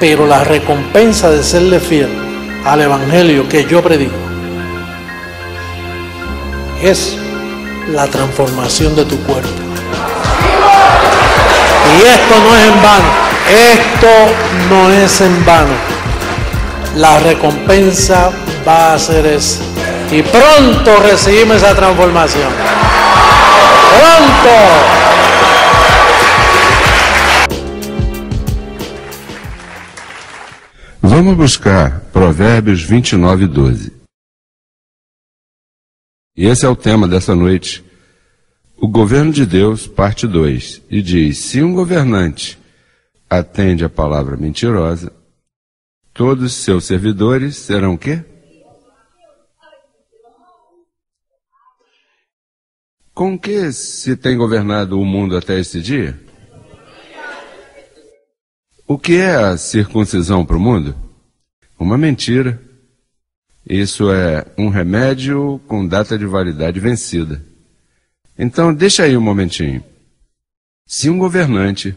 pero la recompensa de serle fiel al evangelio que yo predico es la transformación de tu cuerpo. Y esto no es en vano, esto no es en vano. La recompensa va a ser esa. Y pronto recibimos esa transformación. ¡Pronto! Vamos buscar Provérbios 29:12. E esse é o tema dessa noite. O governo de Deus, parte 2. E diz: se um governante atende a palavra mentirosa, todos seus servidores serão o quê? Com que se tem governado o mundo até este dia? O que é a circuncisão para o mundo? Uma mentira. Isso é um remédio com data de validade vencida. Então, deixa aí um momentinho. Se um governante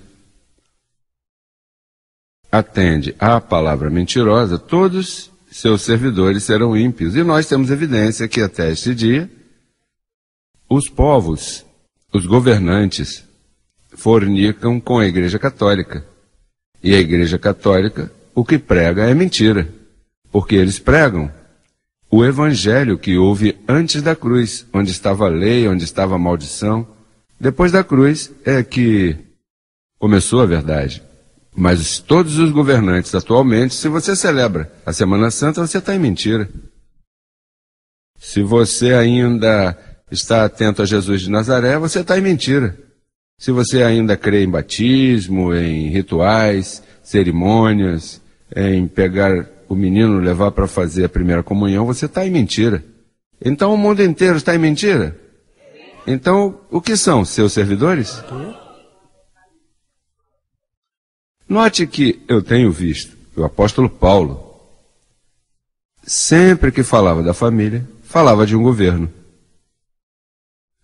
atende à palavra mentirosa, todos seus servidores serão ímpios. E nós temos evidência que até este dia, os povos, os governantes, fornicam com a Igreja Católica. E a Igreja Católica, o que prega é mentira, porque eles pregam o evangelho que houve antes da cruz, onde estava a lei, onde estava a maldição. Depois da cruz é que começou a verdade. Mas todos os governantes atualmente, se você celebra a Semana Santa, você está em mentira. Se você ainda está atento a Jesus de Nazaré, você está em mentira. Se você ainda crê em batismo, em rituais, cerimônias, em pegar o menino, levar para fazer a primeira comunhão, você está em mentira. Então o mundo inteiro está em mentira? Então, o que são seus servidores? Note que eu tenho visto o apóstolo Paulo, sempre que falava da família, falava de um governo.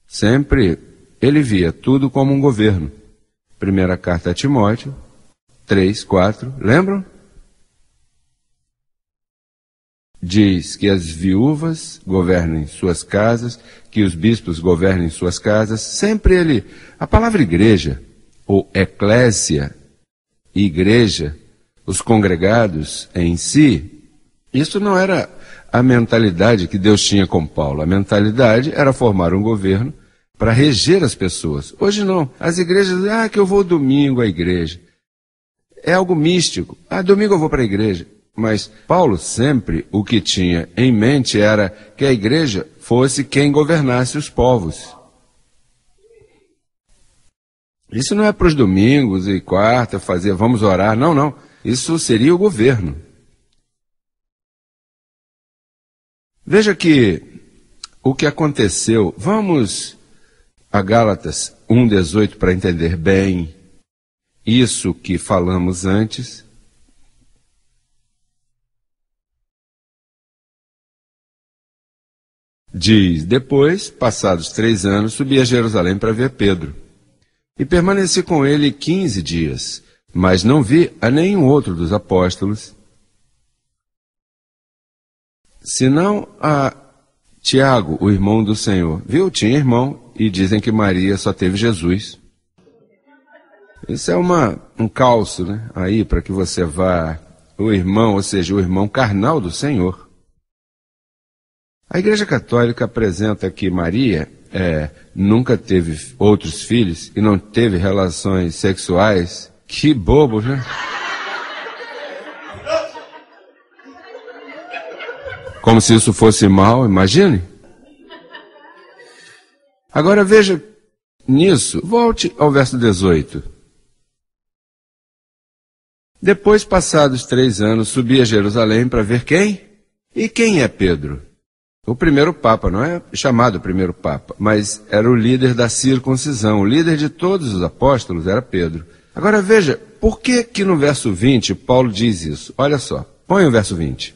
Sempre ele via tudo como um governo. Primeira carta a Timóteo, 3, 4, lembram? Diz que as viúvas governem suas casas, que os bispos governem suas casas. Sempre ele, a palavra igreja, ou eclésia, igreja, os congregados em si, isso não era a mentalidade que Deus tinha com Paulo. A mentalidade era formar um governo para reger as pessoas. Hoje não. As igrejas, que eu vou domingo à igreja. É algo místico. Domingo eu vou para a igreja. Mas Paulo sempre o que tinha em mente era que a igreja fosse quem governasse os povos. Isso não é para os domingos e quarta fazer, vamos orar. Não, não. Isso seria o governo. Veja que o que aconteceu, vamos a Gálatas 1:18 para entender bem isso que falamos antes. Diz: depois, passados 3 anos, subi a Jerusalém para ver Pedro. E permaneci com ele 15 dias, mas não vi a nenhum outro dos apóstolos, senão a Tiago, o irmão do Senhor. Viu? Tinha irmão, e dizem que Maria só teve Jesus. Isso é um calço, né? Aí, para que você vá, o irmão, ou seja, o irmão carnal do Senhor. A Igreja Católica apresenta que Maria nunca teve outros filhos e não teve relações sexuais. Que bobo, né? Como se isso fosse mal, imagine. Agora veja nisso, volte ao verso 18. Depois, passados 3 anos, subi a Jerusalém para ver quem? E quem é Pedro? O primeiro Papa, não é chamado primeiro Papa, mas era o líder da circuncisão. O líder de todos os apóstolos era Pedro. Agora veja, por que que no verso 20 Paulo diz isso? Olha só, põe o verso 20.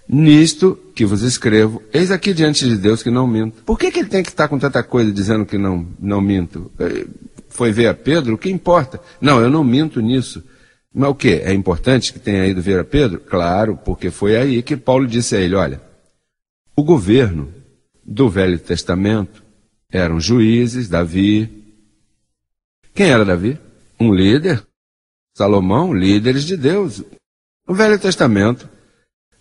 Nisto que vos escrevo, eis aqui diante de Deus que não minto. Por que que ele tem que estar com tanta coisa dizendo que não minto? foi ver a Pedro, o que importa? Não, eu não minto nisso. Mas o quê? É importante que tenha ido ver a Pedro? Claro, porque foi aí que Paulo disse a ele, olha, o governo do Velho Testamento eram juízes, Davi. Quem era Davi? Um líder. Salomão, líderes de Deus. O Velho Testamento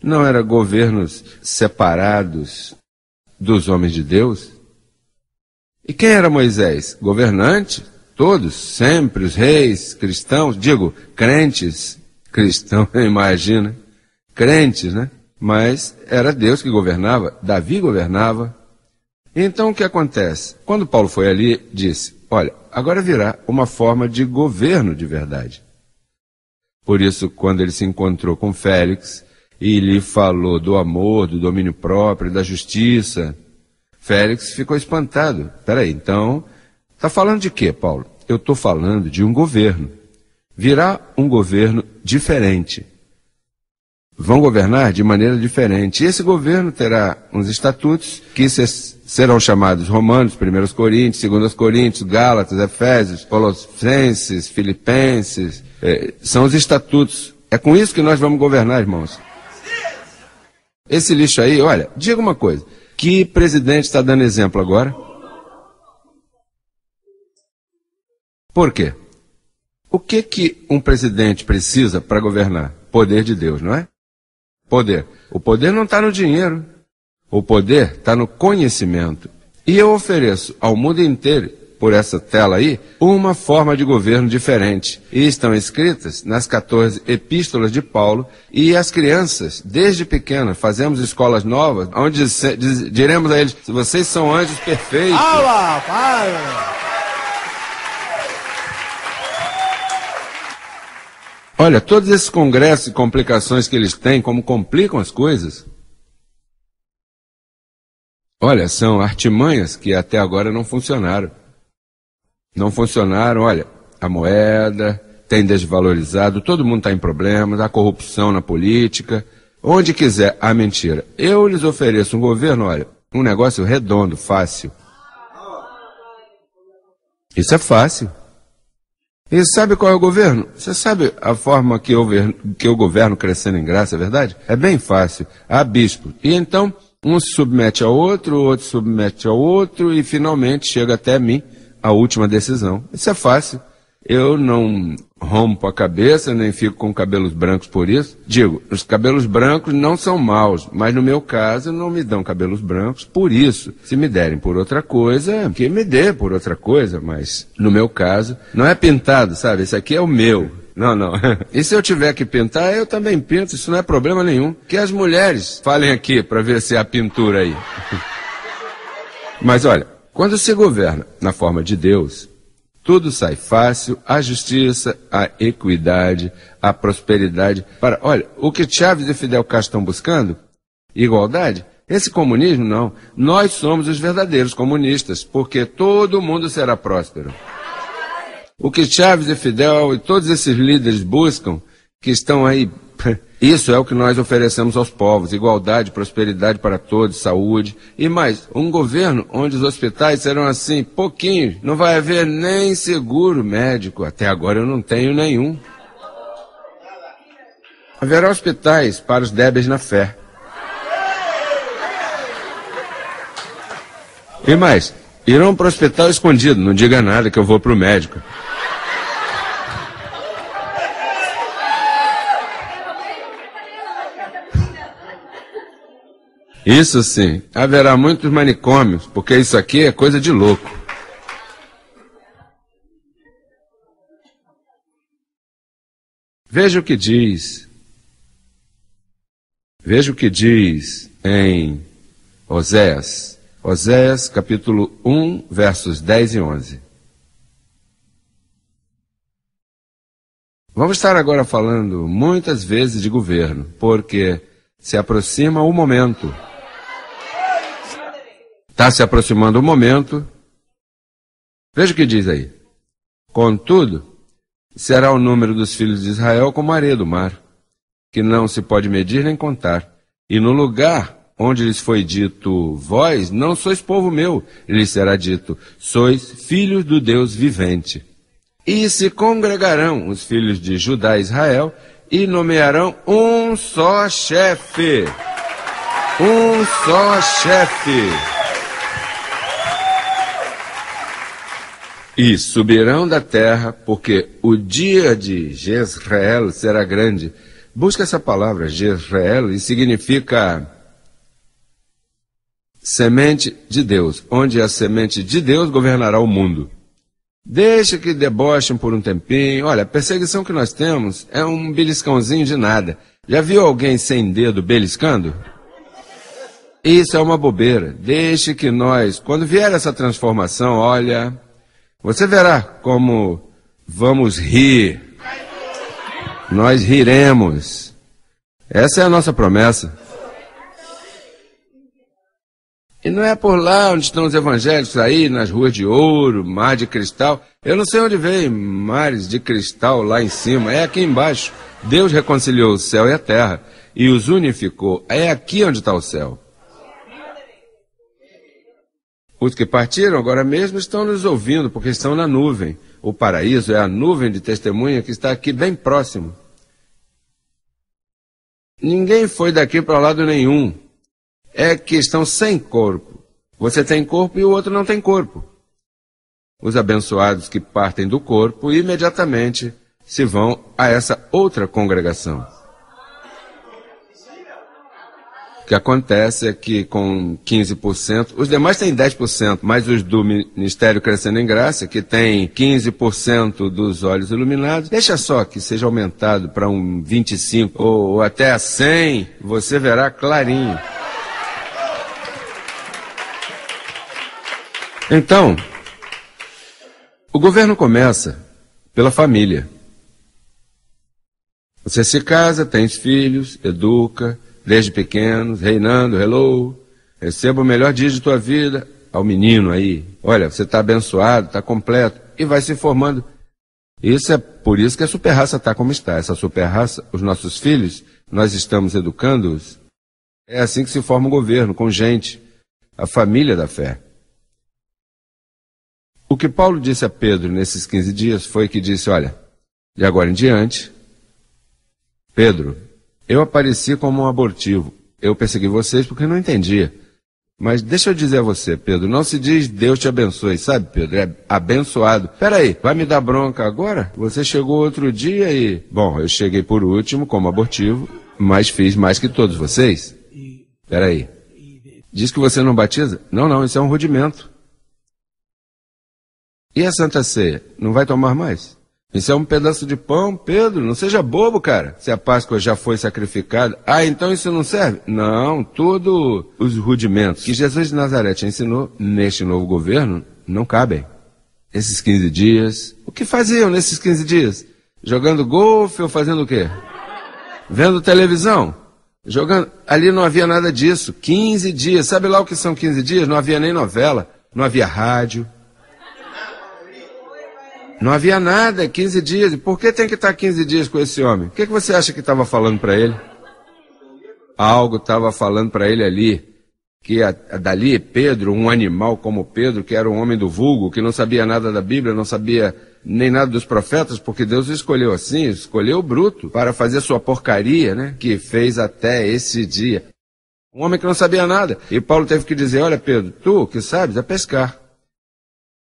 não era governos separados dos homens de Deus. E quem era Moisés? Governante? Todos, sempre, os reis, cristãos, digo, crentes, cristão, imagina, crentes, né? Mas era Deus que governava, Davi governava. Então o que acontece? Quando Paulo foi ali, disse, olha, agora virá uma forma de governo de verdade. Por isso, quando ele se encontrou com Félix e lhe falou do amor, do domínio próprio, da justiça, Félix ficou espantado. Peraí, então, está falando de quê, Paulo? Eu estou falando de um governo. Virá um governo diferente. Vão governar de maneira diferente. E esse governo terá uns estatutos que serão chamados Romanos, 1 Coríntios, 2 Coríntios, Gálatas, Efésios, Colossenses, Filipenses. São os estatutos. É com isso que nós vamos governar, irmãos. Esse lixo aí, olha, diga uma coisa. Que presidente está dando exemplo agora? Por quê? O que um presidente precisa para governar? Poder de Deus, não é? Poder. O poder não está no dinheiro. O poder está no conhecimento. E eu ofereço ao mundo inteiro, por essa tela aí, uma forma de governo diferente. E estão escritas nas 14 epístolas de Paulo. E as crianças, desde pequenas, fazemos escolas novas, onde diremos a eles, vocês são anjos perfeitos. Olha, todos esses congressos e complicações que eles têm, como complicam as coisas. Olha, são artimanhas que até agora não funcionaram. Não funcionaram, olha, a moeda tem desvalorizado, todo mundo está em problemas, a corrupção na política, onde quiser a mentira. Eu lhes ofereço um governo, olha, um negócio redondo, fácil. Isso é fácil. E sabe qual é o governo? Você sabe a forma que eu governo crescendo em graça, é verdade? É bem fácil. Há bispo. E então, um se submete ao outro, o outro se submete ao outro, e finalmente chega até mim a última decisão. Isso é fácil. Eu não rompo a cabeça, nem fico com cabelos brancos por isso. Digo, os cabelos brancos não são maus, mas no meu caso não me dão cabelos brancos por isso. Se me derem por outra coisa, que me dê por outra coisa, mas no meu caso não é pintado, sabe? Esse aqui é o meu. Não. E se eu tiver que pintar, eu também pinto, isso não é problema nenhum. Que as mulheres falem aqui para ver se há pintura aí. Mas olha, quando se governa na forma de Deus, tudo sai fácil, a justiça, a equidade, a prosperidade. Olha, o que Chávez e Fidel Castro estão buscando? Igualdade? Esse comunismo, não. Nós somos os verdadeiros comunistas, porque todo mundo será próspero. O que Chávez e Fidel e todos esses líderes buscam, que estão aí, isso é o que nós oferecemos aos povos, igualdade, prosperidade para todos, saúde, e mais, um governo onde os hospitais serão assim, pouquinhos, não vai haver nem seguro médico, até agora eu não tenho nenhum. Haverá hospitais para os débeis na fé. E mais, irão para o hospital escondido, não diga nada que eu vou para o médico. Isso sim, haverá muitos manicômios, porque isso aqui é coisa de louco. Veja o que diz em Oséias. Oséias, capítulo 1, versos 10 e 11. Vamos estar agora falando muitas vezes de governo, porque se aproxima o momento. Está se aproximando o momento. Veja o que diz aí. Contudo, será o número dos filhos de Israel como a areia do mar, que não se pode medir nem contar. E no lugar onde lhes foi dito, vós não sois povo meu, lhes será dito, sois filhos do Deus vivente. E se congregarão os filhos de Judá e Israel, e nomearão um só chefe. Um só chefe. E subirão da terra, porque o dia de Jezreel será grande. Busca essa palavra, Jezreel, e significa semente de Deus. Onde a semente de Deus governará o mundo. Deixa que debochem por um tempinho. Olha, a perseguição que nós temos é um beliscãozinho de nada. Já viu alguém sem dedo beliscando? Isso é uma bobeira. Deixe que nós, quando vier essa transformação, olha, você verá como vamos rir. Nós riremos. Essa é a nossa promessa. E não é por lá onde estão os evangélicos aí, nas ruas de ouro, mar de cristal. Eu não sei onde vem mares de cristal lá em cima. É aqui embaixo. Deus reconciliou o céu e a terra e os unificou. É aqui onde está o céu. Os que partiram agora mesmo estão nos ouvindo, porque estão na nuvem. O paraíso é a nuvem de testemunha que está aqui bem próximo. Ninguém foi daqui para lado nenhum. É que estão sem corpo. Você tem corpo e o outro não tem corpo. Os abençoados que partem do corpo imediatamente se vão a essa outra congregação. O que acontece é que com 15%, os demais têm 10%, mas os do Ministério Crescendo em Graça, que tem 15% dos olhos iluminados, deixa só que seja aumentado para um 25% ou até a 100%, você verá clarinho. Então, o governo começa pela família. Você se casa, tem filhos, educa, desde pequenos, reinando, hello, receba o melhor dia de tua vida ao menino aí. Olha, você está abençoado, está completo, e vai se formando. Isso é por isso que a super-raça está como está. Essa super-raça, os nossos filhos, nós estamos educando-os. É assim que se forma o governo, com gente, a família da fé. O que Paulo disse a Pedro nesses 15 dias foi que disse, olha, de agora em diante, Pedro, eu apareci como um abortivo. Eu persegui vocês porque não entendia. Mas deixa eu dizer a você, Pedro, não se diz Deus te abençoe, sabe, Pedro? É abençoado. Peraí, vai me dar bronca agora? Você chegou outro dia e... Bom, eu cheguei por último como abortivo, mas fiz mais que todos vocês. Peraí. Diz que você não batiza? Não, isso é um rudimento. E a Santa Ceia? Não vai tomar mais? Isso é um pedaço de pão, Pedro, não seja bobo, cara. Se a Páscoa já foi sacrificada, então isso não serve? Não, todos os rudimentos que Jesus de Nazaré te ensinou neste novo governo não cabem. Esses 15 dias, o que faziam nesses 15 dias? Jogando golfe ou fazendo o quê? Vendo televisão? Jogando, ali não havia nada disso. 15 dias, sabe lá o que são 15 dias? Não havia nem novela, não havia rádio. Não havia nada, 15 dias. E por que tem que estar 15 dias com esse homem? O que você acha que estava falando para ele? Algo estava falando para ele ali. Que dali Pedro, um animal como Pedro, que era um homem do vulgo, que não sabia nada da Bíblia, não sabia nem nada dos profetas, porque Deus o escolheu assim, escolheu o bruto para fazer sua porcaria, né? Que fez até esse dia. Um homem que não sabia nada. E Paulo teve que dizer, olha Pedro, tu que sabes é pescar.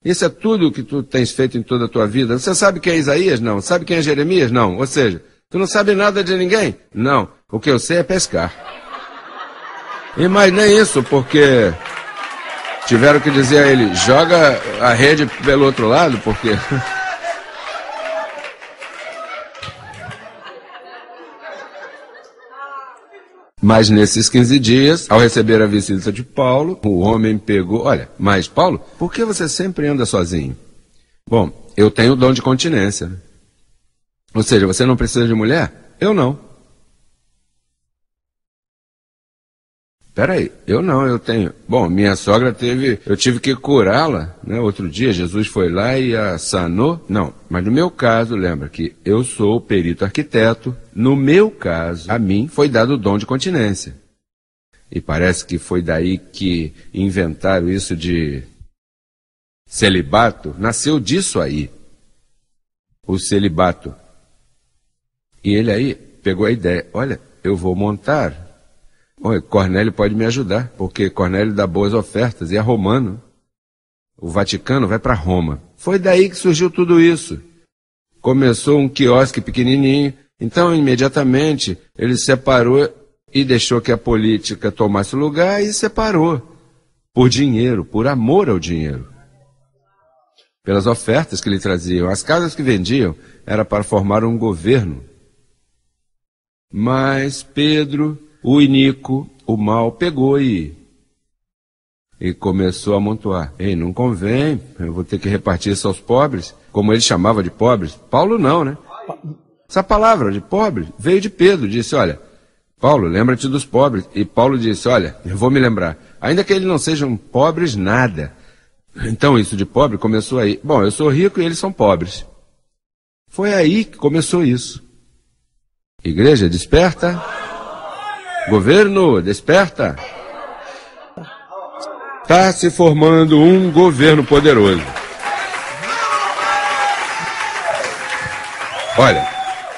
Isso é tudo o que tu tens feito em toda a tua vida. Você sabe quem é Isaías? Não. Sabe quem é Jeremias? Não. Ou seja, tu não sabe nada de ninguém? Não. O que eu sei é pescar. E mais nem isso, porque tiveram que dizer a ele, joga a rede pelo outro lado, porque... Mas nesses 15 dias, ao receber a visita de Paulo, o homem pegou... Olha, mas Paulo, por que você sempre anda sozinho? Bom, eu tenho o dom de continência. Ou seja, você não precisa de mulher? Eu não. Peraí, eu tenho. Bom, minha sogra eu tive que curá-la, né? Outro dia Jesus foi lá e a sanou. Não, mas no meu caso, lembra que eu sou perito arquiteto. No meu caso, a mim foi dado o dom de continência. e parece que foi daí que inventaram isso de celibato, nasceu disso aí, o celibato. E ele aí pegou a ideia, olha, eu vou montar, olha, Cornélio pode me ajudar, porque Cornélio dá boas ofertas e é romano. O Vaticano vai para Roma. Foi daí que surgiu tudo isso. Começou um quiosque pequenininho, então imediatamente ele separou e deixou que a política tomasse lugar e separou. Por dinheiro, por amor ao dinheiro. Pelas ofertas que lhe traziam. As casas que vendiam era para formar um governo. Mas Pedro, o iníquo, o mal, pegou e começou a amontoar. Ei, não convém, eu vou ter que repartir isso aos pobres, como ele chamava de pobres. Paulo não, né? Essa palavra de pobre veio de Pedro, disse, olha, Paulo, lembra-te dos pobres. E Paulo disse, olha, eu vou me lembrar, ainda que eles não sejam pobres nada. Então isso de pobre começou aí. Bom, eu sou rico e eles são pobres. Foi aí que começou isso. Igreja, desperta. Governo, desperta. Está se formando um governo poderoso. Olha,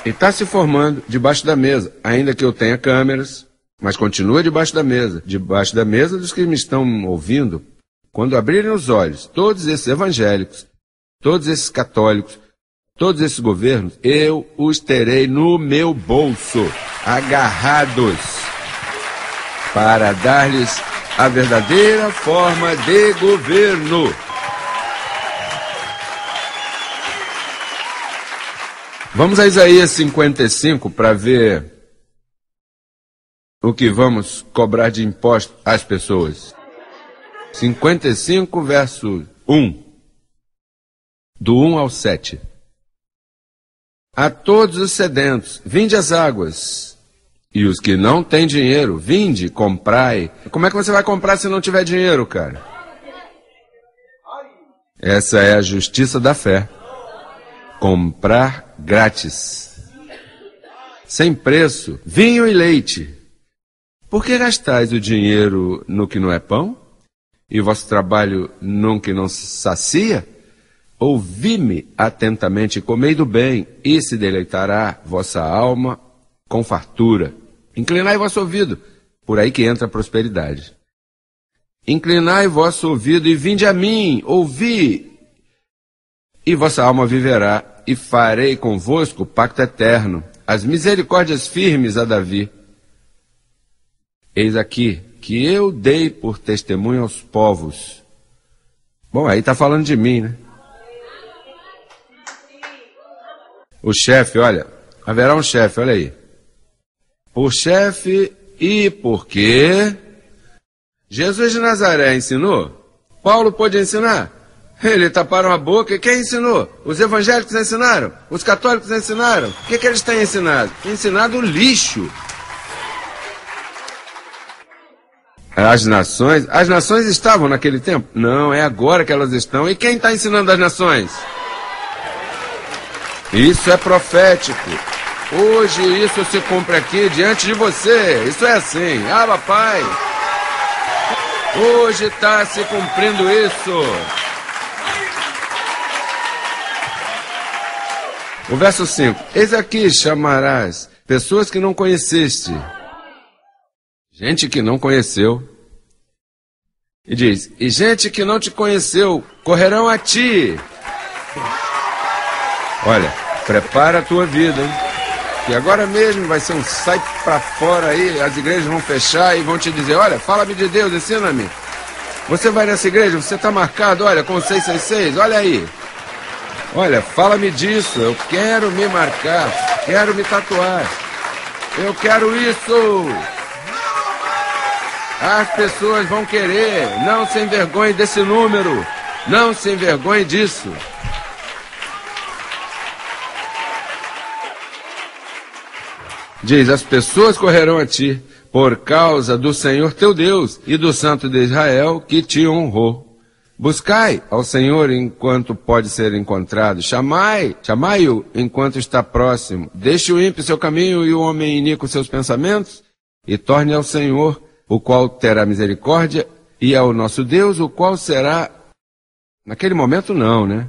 e está se formando debaixo da mesa, ainda que eu tenha câmeras, mas continua debaixo da mesa dos que me estão ouvindo. Quando abrirem os olhos, todos esses evangélicos, todos esses católicos, todos esses governos, eu os terei no meu bolso, agarrados, para dar-lhes a verdadeira forma de governo. Vamos a Isaías 55 para ver o que vamos cobrar de imposto às pessoas. 55, verso 1. Do 1 ao 7. A todos os sedentos, vinde as águas. E os que não têm dinheiro, vinde, comprai. Como é que você vai comprar se não tiver dinheiro, cara? Essa é a justiça da fé. Comprar grátis. Sem preço, vinho e leite. Por que gastais o dinheiro no que não é pão? E vosso trabalho num que não sacia? Ouvi-me atentamente, comei do bem, e se deleitará vossa alma com fartura. Inclinai vosso ouvido, por aí que entra a prosperidade. Inclinai vosso ouvido e vinde a mim, ouvi, e vossa alma viverá, e farei convosco pacto eterno, as misericórdias firmes a Davi. Eis aqui que eu dei por testemunho aos povos. Bom, aí está falando de mim, né? O chefe, olha, haverá um chefe, olha aí. Por chefe e porque Jesus de Nazaré ensinou? Paulo pôde ensinar? Ele taparam a boca e quem ensinou? Os evangélicos ensinaram? Os católicos ensinaram? O que eles têm ensinado? Ensinado lixo. As nações estavam naquele tempo? Não, é agora que elas estão. E quem está ensinando as nações? Isso é profético. Hoje isso se cumpre aqui diante de você. Isso é assim. Ah, papai. Hoje está se cumprindo isso. O verso 5. Eis aqui chamarás pessoas que não conheceste. Gente que não conheceu. E diz, e gente que não te conheceu correrão a ti. Olha, prepara a tua vida, hein? E agora mesmo vai ser um sai pra fora aí, as igrejas vão fechar e vão te dizer, olha, fala-me de Deus, ensina-me. Você vai nessa igreja, você está marcado, olha, com 666, olha aí. Olha, fala-me disso, eu quero me marcar, quero me tatuar. Eu quero isso. As pessoas vão querer, não se envergonhe desse número, não se envergonhe disso. Diz, as pessoas correrão a ti, por causa do Senhor teu Deus e do Santo de Israel que te honrou. Buscai ao Senhor enquanto pode ser encontrado, chamai-o enquanto está próximo. Deixe o ímpio seu caminho e o homem iníquo seus pensamentos, e torne ao Senhor, o qual terá misericórdia, e ao nosso Deus, o qual será... Naquele momento não, né?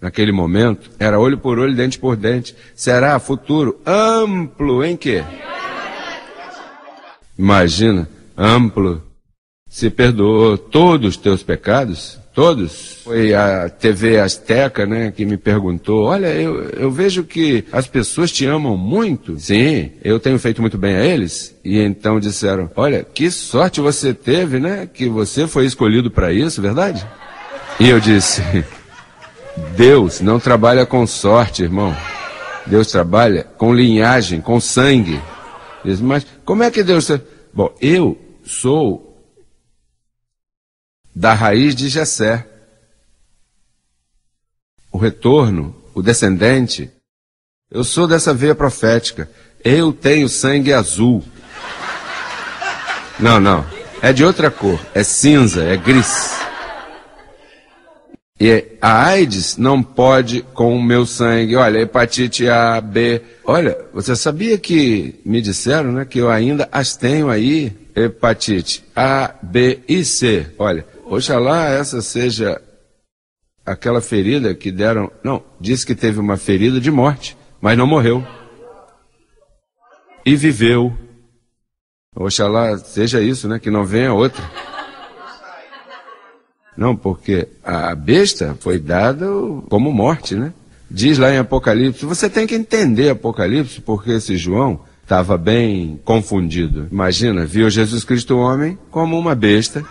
Naquele momento era olho por olho, dente por dente. Será futuro amplo em quê? Imagina, amplo. Se perdoou todos os teus pecados, todos. Foi a TV Azteca, né, que me perguntou, olha, eu vejo que as pessoas te amam muito. Sim, eu tenho feito muito bem a eles. E então disseram, olha, que sorte você teve, né, que você foi escolhido para isso, verdade? E eu disse, Deus não trabalha com sorte, irmão. Deus trabalha com linhagem, com sangue. Diz, mas como é que Deus... Bom, eu sou da raiz de Jessé. O retorno, o descendente. Eu sou dessa veia profética. Eu tenho sangue azul. Não. É de outra cor. É cinza, é gris. E a AIDS não pode com o meu sangue. Olha, hepatite A, B. Olha, você sabia que me disseram, né, que eu ainda as tenho aí? Hepatite A, B e C. Olha, oxalá essa seja aquela ferida que deram... Não, disse que teve uma ferida de morte, mas não morreu. E viveu. Oxalá seja isso, né, que não venha outra. Não, porque a besta foi dada como morte, né? Diz lá em Apocalipse, você tem que entender Apocalipse, porque esse João estava bem confundido. Imagina, viu Jesus Cristo homem como uma besta,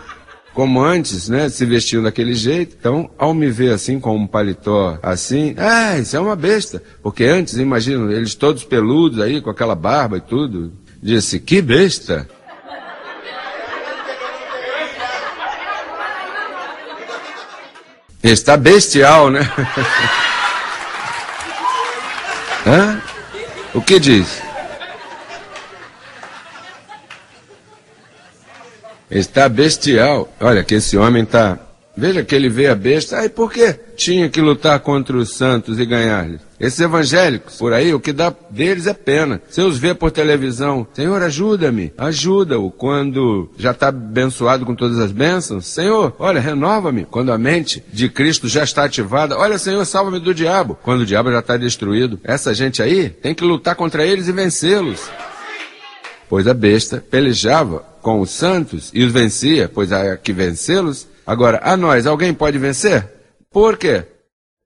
como antes, né, se vestiu daquele jeito. Então, ao me ver assim, com um paletó assim, isso é uma besta. Porque antes, imagina, eles todos peludos aí, com aquela barba e tudo. Disse, que besta! Está bestial, né? Hã? O que diz? Está bestial. Olha que esse homem está... Veja que ele vê a besta. E por que tinha que lutar contra os santos e ganhar-lhes? Esses evangélicos, por aí, o que dá deles é pena. Você os vê por televisão. Senhor, ajuda-me. Ajuda-o quando já está abençoado com todas as bênçãos. Senhor, olha, renova-me. Quando a mente de Cristo já está ativada. Olha, Senhor, salva-me do diabo. Quando o diabo já está destruído. Essa gente aí tem que lutar contra eles e vencê-los. Pois a besta pelejava com os santos e os vencia, pois há que vencê-los. Agora, a nós, alguém pode vencer? Por quê?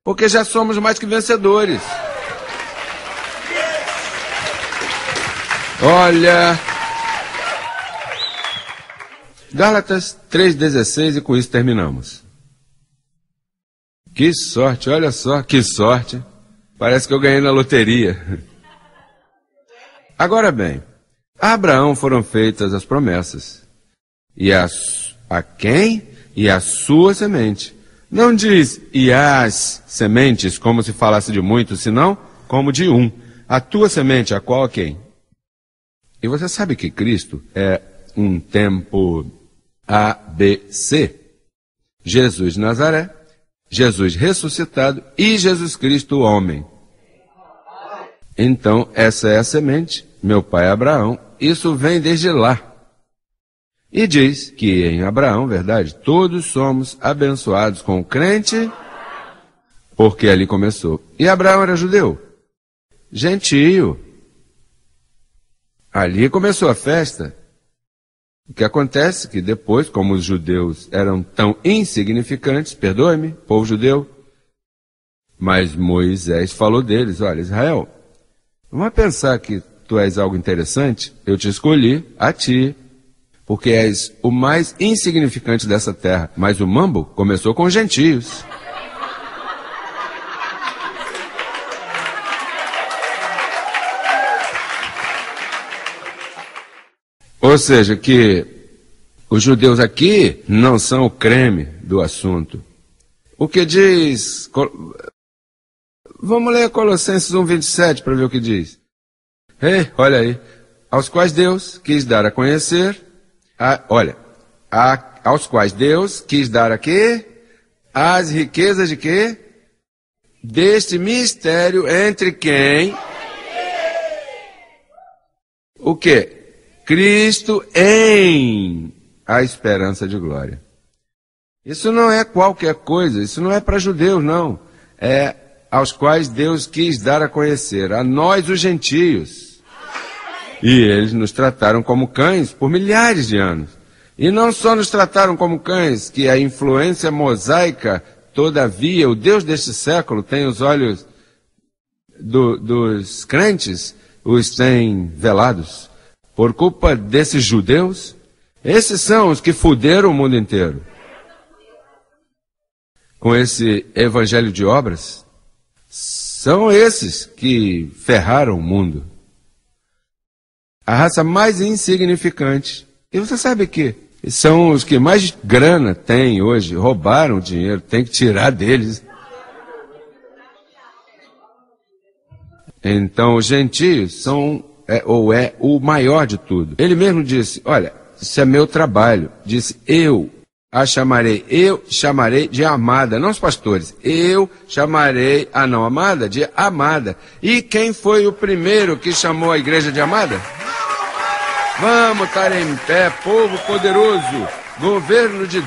Porque já somos mais que vencedores. Olha, Gálatas 3,16 e com isso terminamos. Que sorte, olha só, que sorte. Parece que eu ganhei na loteria. Agora bem, a Abraão foram feitas as promessas. E a quem? E a sua semente. Não diz, e as sementes, como se falasse de muitos, senão como de um. A tua semente, a qual a quem? E você sabe que Cristo é um tempo ABC. Jesus de Nazaré, Jesus ressuscitado e Jesus Cristo homem. Então, essa é a semente, meu pai Abraão, isso vem desde lá. E diz que em Abraão, verdade, todos somos abençoados com o crente, porque ali começou. E Abraão era judeu? Gentio. Ali começou a festa. O que acontece é que depois, como os judeus eram tão insignificantes, perdoe-me, povo judeu, mas Moisés falou deles, olha, Israel, vamos pensar que tu és algo interessante, eu te escolhi, a ti, porque és o mais insignificante dessa terra. Mas o mambo começou com os gentios. Ou seja, que os judeus aqui não são o creme do assunto. O que diz... Vamos ler Colossenses 1,27 para ver o que diz. Ei, olha aí. Aos quais Deus quis dar a conhecer... aos quais Deus quis dar a quê? As riquezas de quê? Deste mistério entre quem? O quê? Cristo em a esperança de glória. Isso não é qualquer coisa, isso não é para judeus, não. É aos quais Deus quis dar a conhecer, a nós os gentios. E eles nos trataram como cães por milhares de anos. E não só nos trataram como cães, que a influência mosaica, todavia, o Deus deste século tem os olhos dos crentes, os tem velados. Por culpa desses judeus, esses são os que fuderam o mundo inteiro. Com esse evangelho de obras, são esses que ferraram o mundo. A raça mais insignificante. E você sabe que são os que mais grana têm hoje, roubaram dinheiro, tem que tirar deles. Então os gentios são, é o maior de tudo. Ele mesmo disse, olha, isso é meu trabalho. Disse, eu chamarei de amada, não os pastores. Eu chamarei a não amada de amada. E quem foi o primeiro que chamou a igreja de amada? Vamos estar em pé, povo poderoso, governo de